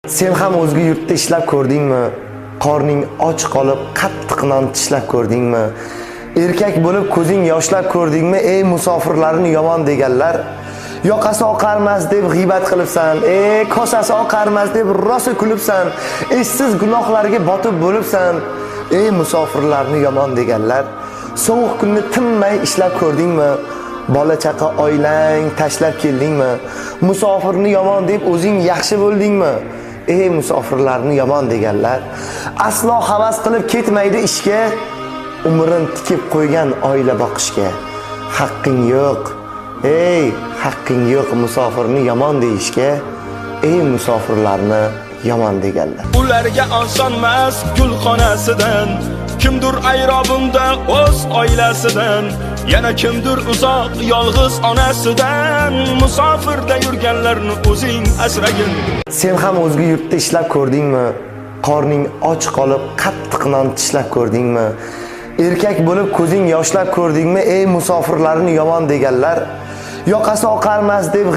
Sen ham o'zga yurtda ishlab ko'rdingmi? Qorning och qolib, qattiq non tishlab ko'rdingmi? Erkak bo'lib ko'zing yoshlab ko'rdingmi? Ey musofirlarni yomon deganlar. Yoqasi oqarmas deb g'iybat qilibsan. Kosasi oqarmas deb rosa kulibsan. Essiz gunohlarga botib bo'libsan. Ey musofirlarni yomon deganlar. Sovuq kunni tinmay ishlab ko'rdingmi? Bola chaqa oilang tashlab keldingmi? Musofirni yomon deb o'zing yaxshi bo'ldingmi? Ey musofirlarni yomon deganlar. Aslo havas qilib ketmaydi ishga, umrin tikib qo'ygan oila boqishga. Haqqing yo'q. Ey, haqqing yo'q musofirni yomon deyishga. Ey musofirlarni yomon deganlar. Ularga osonmas gulxonasidan, kimdir ayrobunda o'z oilasidan, yana kimdir uzoq yolg'iz onasidan. Musofirda yurganlarni o'zing asragin. Sen ham o'zga yurtda ishlab ko'rdingmi? Qorning och qolib, qattiq non tishlab ko'rdingmi? Erkak bo'lib ko'zing yoshlab ko'rdingmi? Ey musofirlarni yomon deganlar. Yoqasi oqarmas deb